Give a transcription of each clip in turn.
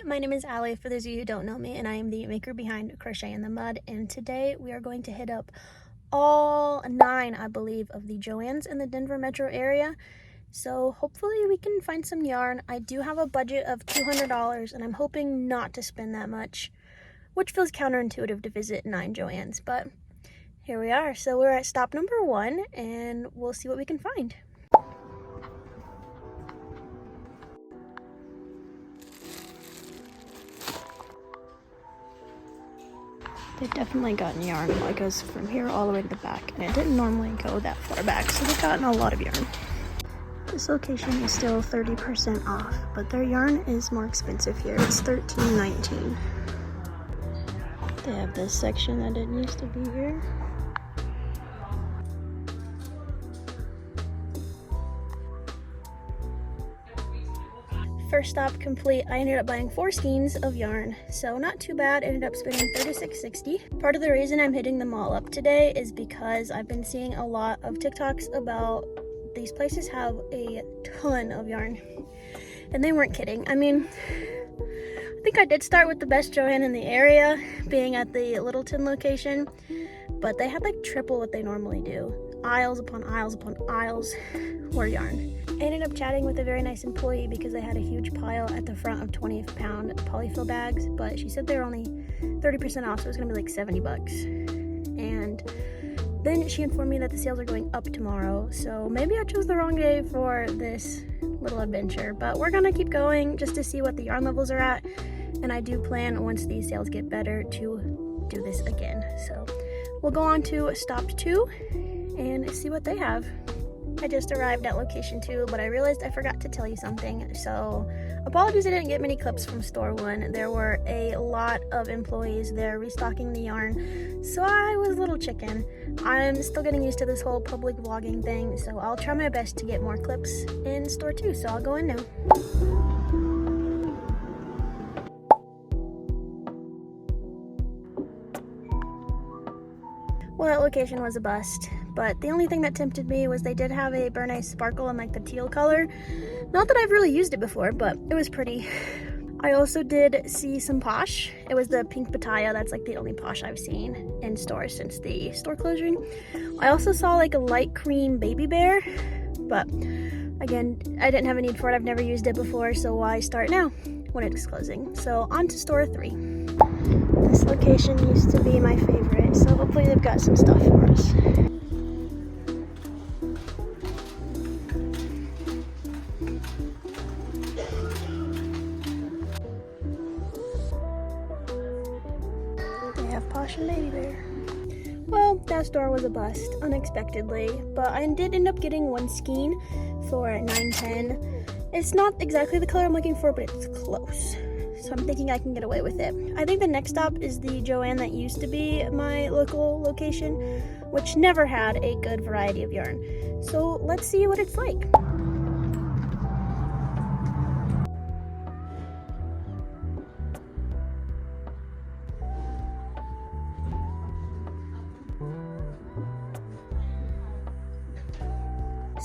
my name is Allie, for those of you who don't know me, and I am the maker behind Crochet in the Mud, and today we are going to hit up all 9, I believe, of the Joann's in the Denver metro area. So hopefully we can find some yarn. I do have a budget of $200, and I'm hoping not to spend that much, which feels counterintuitive to visit 9 Joann's, but here we are. So we're at stop number 1, and we'll see what we can find. They've definitely gotten yarn that goes from here all the way to the back, and it didn't normally go that far back, so they've gotten a lot of yarn. This location is still 30% off, but their yarn is more expensive here. It's $13.19. They have this section that didn't used to be here. First stop complete. I ended up buying 4 skeins of yarn, so not too bad. Ended up spending $36.60. Part of the reason I'm hitting them all up today is because I've been seeing a lot of TikToks about these places have a ton of yarn, and they weren't kidding. I mean, I think I did start with the best Joann in the area, being at the Littleton location, but they had like triple what they normally do. Aisles upon aisles upon aisles were yarn. I ended up chatting with a very nice employee because they had a huge pile at the front of 20-pound polyfill bags, but she said they were only 30% off, so it was gonna be like 70 bucks. And then she informed me that the sales are going up tomorrow, so maybe I chose the wrong day for this little adventure, but we're gonna keep going just to see what the yarn levels are at, and I do plan, once these sales get better, to do this again. So we'll go on to stop 2 and see what they have. I just arrived at location 2, but I realized I forgot to tell you something, so apologies I didn't get many clips from store 1. There were a lot of employees there restocking the yarn, so I was a little chicken. I'm still getting used to this whole public vlogging thing, so I'll try my best to get more clips in store 2, so I'll go in now. Well, that location was a bust, but the only thing that tempted me was they did have a Burn Ice Sparkle in like the teal color. Not that I've really used it before, but it was pretty. I also did see some posh. It was the pink Pitaya. That's like the only posh I've seen in stores since the store closing. I also saw like a light cream baby bear, but again, I didn't have a need for it. I've never used it before, so why start now when it's closing? So on to store 3. This location used to be my favorite, so hopefully they've got some stuff for us. They have Posh and Baby Bear. Well, that store was a bust, unexpectedly, but I did end up getting 1 skein for $9.10. It's not exactly the color I'm looking for, but it's close. So I'm thinking I can get away with it. I think the next stop is the Joann that used to be my local location, which never had a good variety of yarn. So let's see what it's like.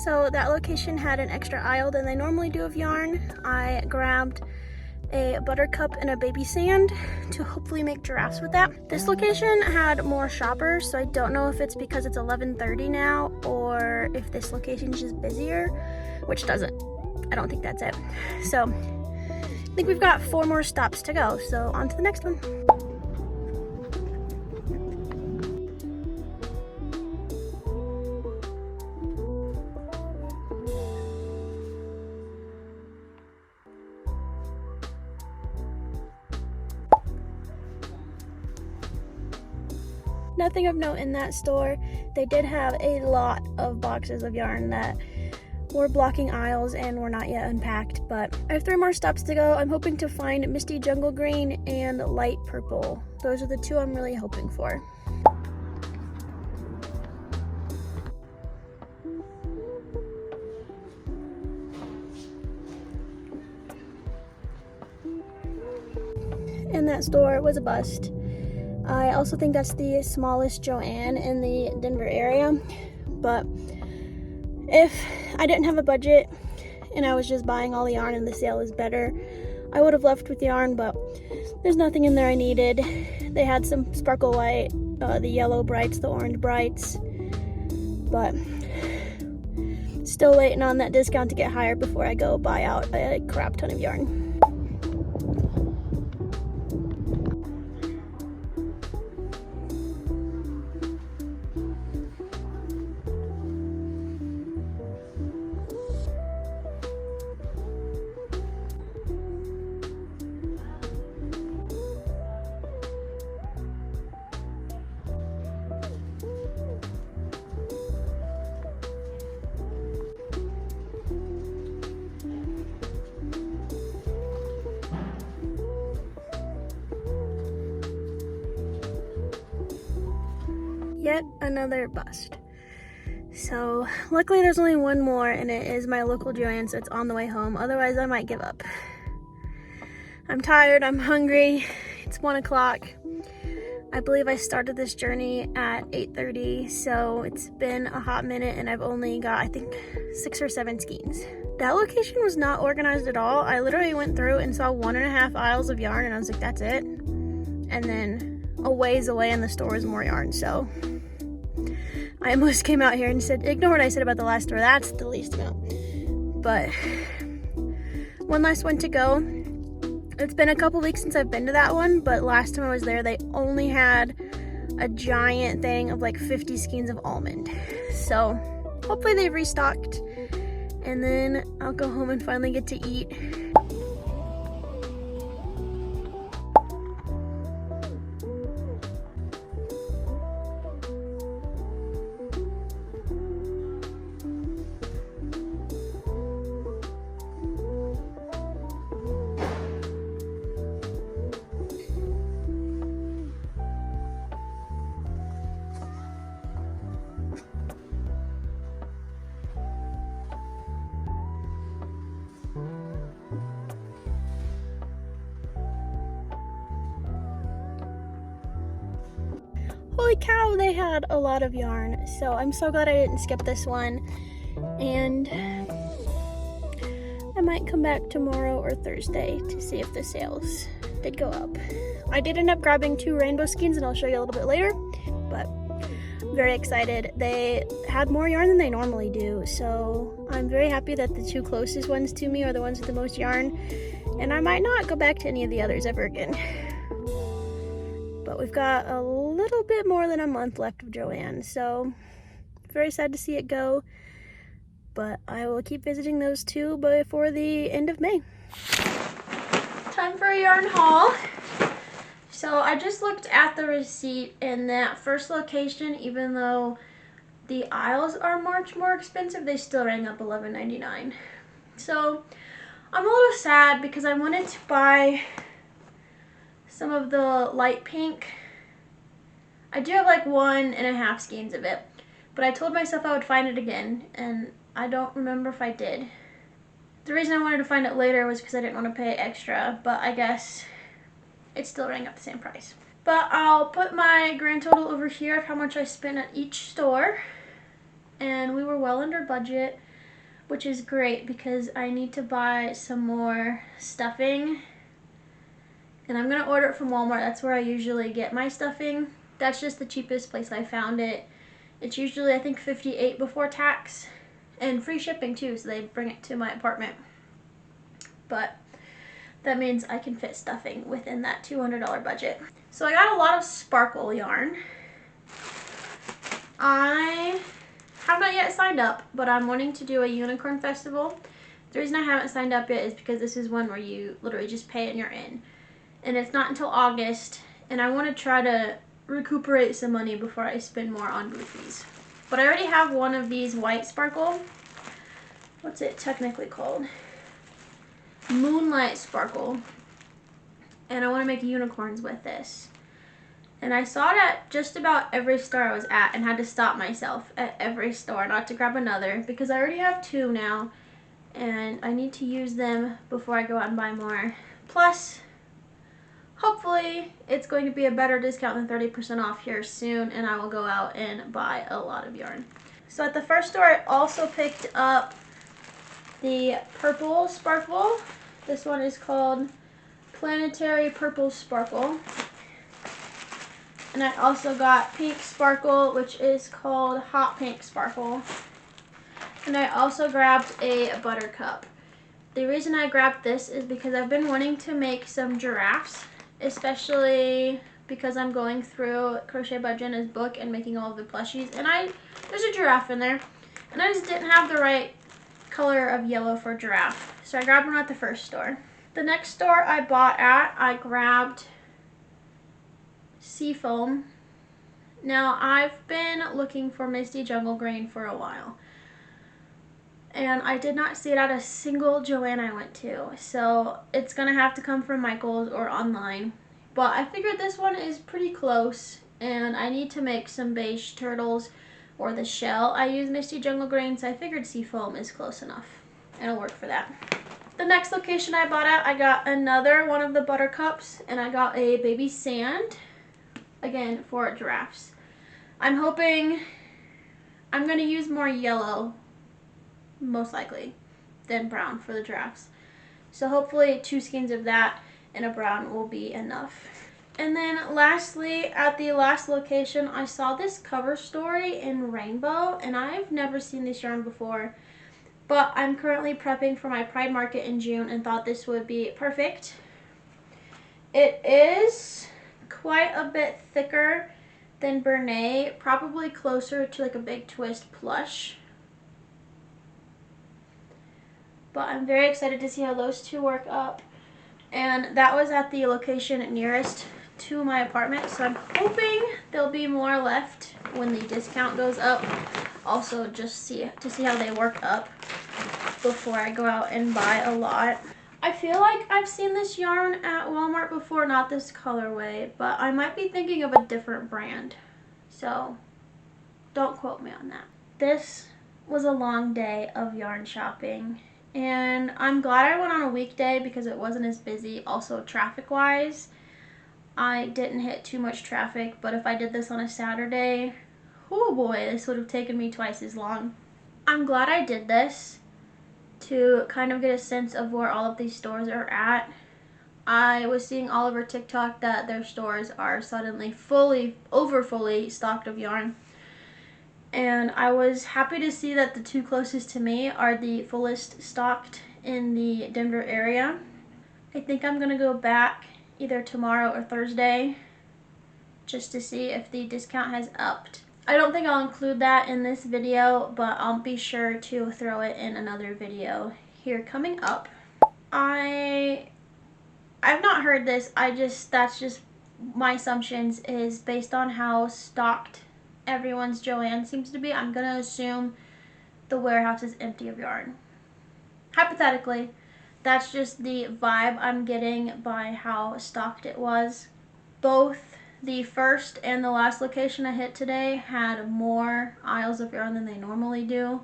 So that location had an extra aisle than they normally do of yarn. I grabbed a buttercup and a baby sand to hopefully make giraffes with that. This location had more shoppers, so I don't know if it's because it's 11:30 now or if this location is just busier, which doesn't. I don't think that's it. So I think we've got 4 more stops to go, so on to the next one. Nothing of note in that store. They did have a lot of boxes of yarn that were blocking aisles and were not yet unpacked, but I have 3 more stops to go. I'm hoping to find Misty Jungle Green and Light Purple. Those are the 2 I'm really hoping for. And that store was a bust. I also think that's the smallest Joann in the Denver area, but if I didn't have a budget and I was just buying all the yarn and the sale is better, I would have left with yarn, but there's nothing in there I needed. They had some sparkle white, the yellow brights, the orange brights, but still waiting on that discount to get higher before I go buy out a crap ton of yarn. Yet another bust. So luckily there's only one more, and it is my local Joann, so it's on the way home. Otherwise I might give up. I'm tired, I'm hungry. It's 1 o'clock. I believe I started this journey at 8:30, so it's been a hot minute and I've only got, I think, 6 or 7 skeins. That location was not organized at all. I literally went through and saw 1.5 aisles of yarn and I was like, that's it. And then a ways away in the store was more yarn, so I almost came out here and said, ignore what I said about the last store, that's the least amount. But one last one to go. It's been a couple weeks since I've been to that one, but last time I was there, they only had a giant thing of like 50 skeins of almond. So hopefully they've restocked, and then I'll go home and finally get to eat. Holy cow, they had a lot of yarn, so I'm so glad I didn't skip this one, and I might come back tomorrow or Thursday to see if the sales did go up. I did end up grabbing 2 rainbow skeins, and I'll show you a little bit later, but I'm very excited. They had more yarn than they normally do, so I'm very happy that the 2 closest ones to me are the ones with the most yarn, and I might not go back to any of the others ever again. But we've got a little bit more than a month left of Joann, so very sad to see it go. But I will keep visiting those 2 before the end of May. Time for a yarn haul. So I just looked at the receipt, and that first location, even though the aisles are much more expensive, they still rang up $11.99. So I'm a little sad because I wanted to buy some of the light pink. I do have like 1.5 skeins of it, but I told myself I would find it again, and I don't remember if I did. The reason I wanted to find it later was because I didn't want to pay extra, but I guess it still rang up the same price. But I'll put my grand total over here of how much I spent at each store, and we were well under budget, which is great because I need to buy some more stuffing. And I'm going to order it from Walmart. That's where I usually get my stuffing. That's just the cheapest place I found it. It's usually, I think, $58 before tax. And free shipping too, so they bring it to my apartment. But that means I can fit stuffing within that $200 budget. So I got a lot of sparkle yarn. I have not yet signed up, but I'm wanting to do a unicorn festival. The reason I haven't signed up yet is because this is one where you literally just pay and you're in. And it's not until August, and I want to try to recuperate some money before I spend more on boofies. But I already have one of these white sparkle. What's it technically called? Moonlight sparkle. And I want to make unicorns with this. And I saw it at just about every store I was at and had to stop myself at every store not to grab another because I already have 2 now, and I need to use them before I go out and buy more. Plus, hopefully, it's going to be a better discount than 30% off here soon, and I will go out and buy a lot of yarn. So at the first store, I also picked up the purple sparkle. This one is called planetary purple sparkle. And I also got pink sparkle, which is called hot pink sparkle. And I also grabbed a buttercup. The reason I grabbed this is because I've been wanting to make some giraffes, especially because I'm going through Crochet by Jenna's book and making all of the plushies. And there's a giraffe in there, and I just didn't have the right color of yellow for a giraffe. So I grabbed one at the first store. The next store I bought at, I grabbed Seafoam. Now, I've been looking for Misty Jungle Green for a while, and I did not see it at a single Joann I went to, so it's gonna have to come from Michael's or online. But I figured this one is pretty close, and I need to make some beige turtles or the shell. I use Misty Jungle Green, so I figured Seafoam is close enough. It'll work for that. The next location I bought at, I got another one of the buttercups, and I got a baby sand, again, for giraffes. I'm hoping I'm going to use more yellow, most likely, than brown for the giraffes. So hopefully 2 skeins of that and a brown will be enough. And then lastly, at the last location, I saw this cover story in rainbow, and I've never seen this yarn before. But I'm currently prepping for my Pride Market in June and thought this would be perfect. It is quite a bit thicker than Bernay, probably closer to like a Big Twist plush. But I'm very excited to see how those two work up. And that was at the location nearest to my apartment, so I'm hoping there'll be more left when the discount goes up. Also, just to see how they work up before I go out and buy a lot. I feel like I've seen this yarn at Walmart before, not this colorway, but I might be thinking of a different brand, so don't quote me on that. This was a long day of yarn shopping, and I'm glad I went on a weekday because it wasn't as busy. Also, traffic-wise, I didn't hit too much traffic, but if I did this on a Saturday, oh boy, this would have taken me twice as long. I'm glad I did this to kind of get a sense of where all of these stores are at. I was seeing all over TikTok that their stores are suddenly fully stocked of yarn. And I was happy to see that the 2 closest to me are the fullest stocked in the Denver area. I think I'm going to go back either tomorrow or Thursday just to see if the discount has upped. I don't think I'll include that in this video, but I'll be sure to throw it in another video here coming up. I've not heard this. That's just my assumptions is based on how stocked everyone's Joann seems to be. I'm gonna assume the warehouse is empty of yarn. Hypothetically, that's just the vibe I'm getting by how stocked it was. Both the first and the last location I hit today had more aisles of yarn than they normally do,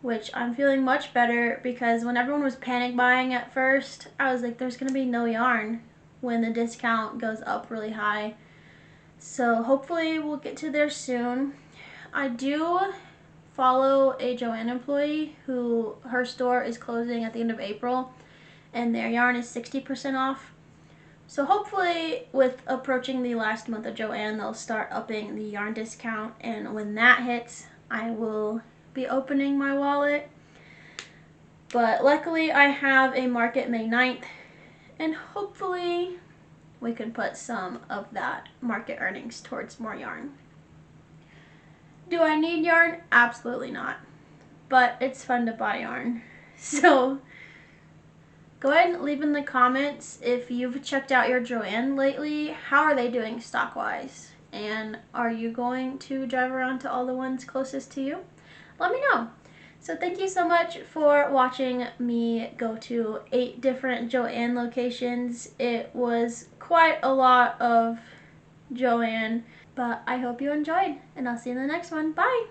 which I'm feeling much better because when everyone was panic buying at first, I was like, there's going to be no yarn when the discount goes up really high. So hopefully we'll get to there soon. I do follow a Joann employee who her store is closing at the end of April and their yarn is 60% off. So hopefully with approaching the last month of Joann, they'll start upping the yarn discount, and when that hits, I will be opening my wallet. But luckily I have a market May 9th, and hopefully we can put some of that market earnings towards more yarn. Do I need yarn? Absolutely not. But it's fun to buy yarn. So go ahead and leave in the comments if you've checked out your Joann lately. How are they doing stock-wise? And are you going to drive around to all the ones closest to you? Let me know. So thank you so much for watching me go to 8 different Joann locations. It was quite a lot of Joann, but I hope you enjoyed, and I'll see you in the next one. Bye!